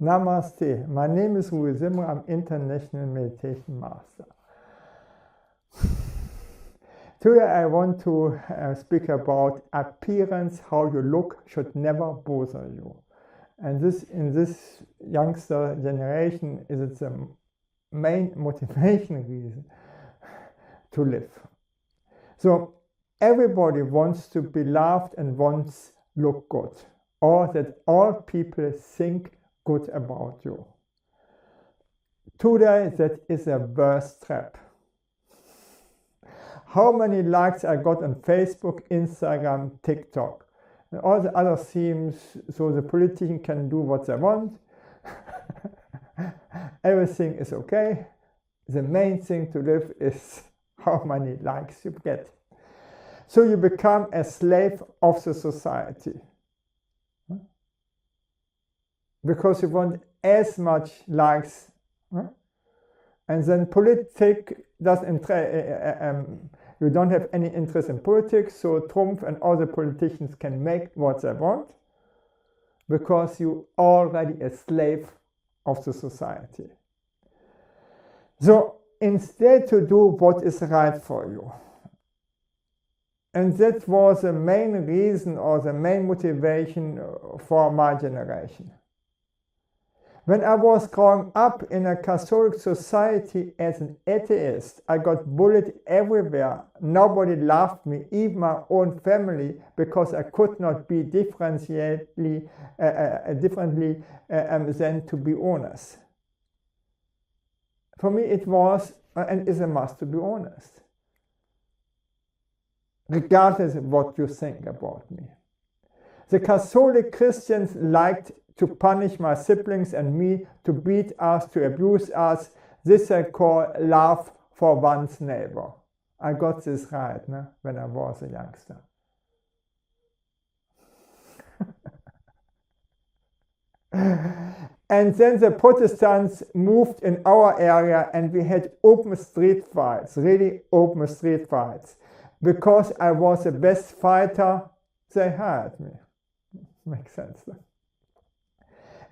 Namaste. My name is Rui Zimmer. I'm International Meditation Master. Today I want to speak about appearance. How you look should never bother you. And this, in this youngster generation, is it the main motivation reason to live. So everybody wants to be loved and wants look good, or that all people think good about you. Today that is a worst trap. How many likes I got on Facebook, Instagram, TikTok, and all the other themes, so the politician can do what they want. Everything is okay. The main thing to live is how many likes you get. So you become a slave of the society. Because you want as much likes. And then politics doesn't, you don't have any interest in politics, so Trump and all the politicians can make what they want, because you're already a slave of the society. So instead to do what is right for you. And that was the main reason or the main motivation for my generation. When I was growing up in a Catholic society as an atheist, I got bullied everywhere. Nobody loved me, even my own family, because I could not be differently than to be honest. For me it was and is a must to be honest, regardless of what you think about me. The Catholic Christians liked to punish my siblings and me, to beat us, to abuse us. This I call love for one's neighbor. I got this right when I was a youngster. And then the Protestants moved in our area and we had open street fights, really open street fights. Because I was the best fighter, they hired me. Makes sense.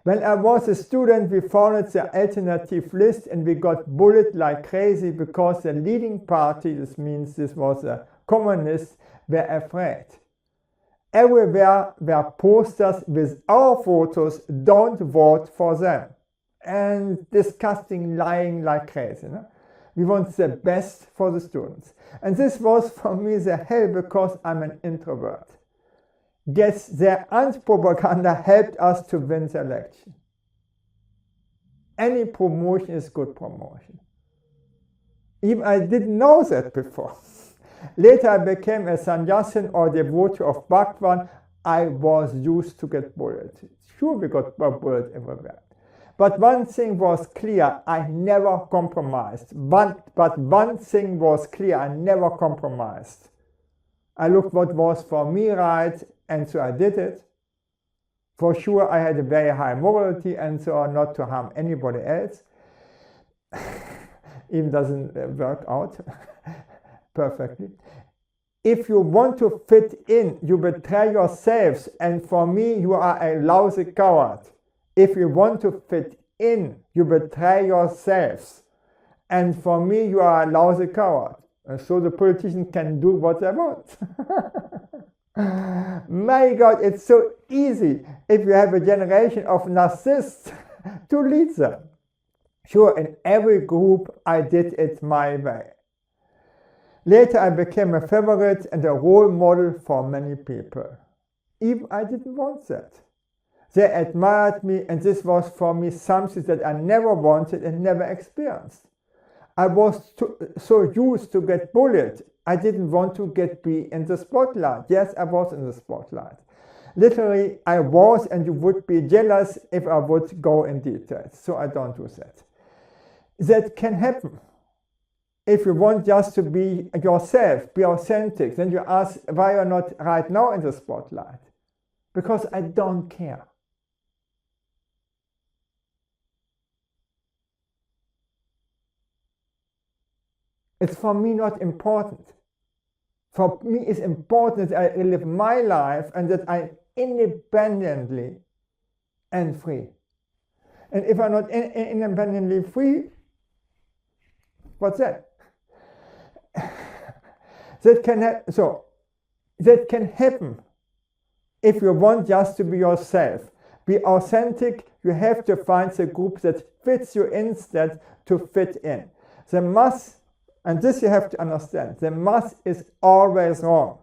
When I was a student, we founded the alternative list and we got bullied like crazy because the leading party, this means this was a communist, were afraid. Everywhere were posters with our photos, don't vote for them. And disgusting, lying like crazy. We want the best for the students. And this was for me the hell, because I'm an introvert. Guess their anti-propaganda helped us to win the election. Any promotion is good promotion. Even I didn't know that before. Later I became a sannyasin or devotee of Bhagwan. I was used to get bullied. Sure, we got bullied everywhere. But one thing was clear, I never compromised. But one thing was clear, I never compromised. I looked what was for me right, and so I did it. For sure, I had a very high morality, and so not to harm anybody else. Even doesn't work out perfectly. If you want to fit in, you betray yourselves, and for me, you are a lousy coward. If you want to fit in, you betray yourselves, and for me, you are a lousy coward. And so the politicians can do what they want. My God, it's so easy if you have a generation of narcissists to lead them. Sure, in every group I did it my way. Later I became a favorite and a role model for many people. Even I didn't want that. They admired me, and this was for me something that I never wanted and never experienced. I was so used to get bullied. I didn't want to be in the spotlight. Yes, I was in the spotlight. Literally, I was, and you would be jealous if I would go in details. So I don't do that. That can happen. If you want just to be yourself, be authentic, then you ask why you're not right now in the spotlight. Because I don't care. It's for me not important. For me it's important that I live my life and that I independently and free. And if I'm not independently free, what's that? That can happen if you want just to be yourself. Be authentic, you have to find the group that fits you instead to fit in. The mass, and this you have to understand, the mass is always wrong.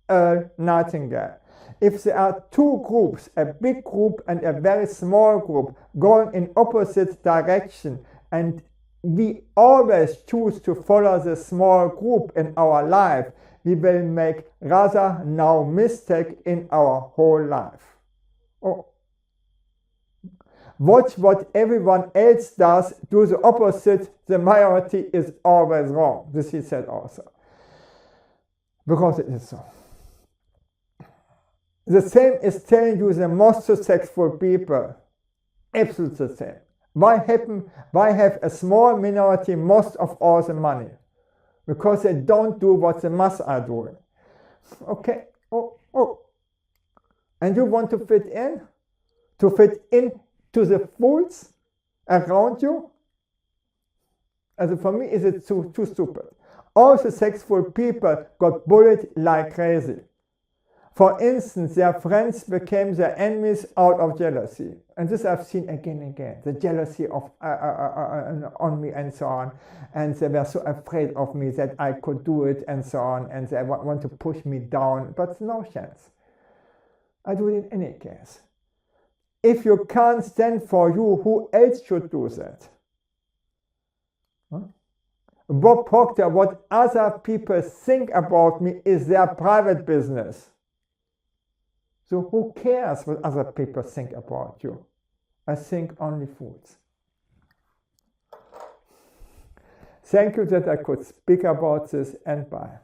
Nightingale. If there are two groups, a big group and a very small group, going in opposite direction, and we always choose to follow the small group in our life, we will make rather no mistake in our whole life. Oh. Watch what everyone else does, do the opposite, the majority is always wrong. This he said also. Because it is so. The same is telling you the most successful people. Absolutely the same. Why have a small minority most of all the money? Because they don't do what the mass are doing. Okay. And you want to fit in? To fit in to the fools around you? As for me, is it too stupid? All successful people got bullied like crazy. For instance, their friends became their enemies out of jealousy. And this I've seen again and again. The jealousy of on me and so on. And they were so afraid of me that I could do it and so on. And they want to push me down. But no chance. I do it in any case. If you can't stand for you, who else should do that? Huh? Bob Proctor, what other people think about me is their private business. So who cares what other people think about you? I think only fools. Thank you that I could speak about this, and bye.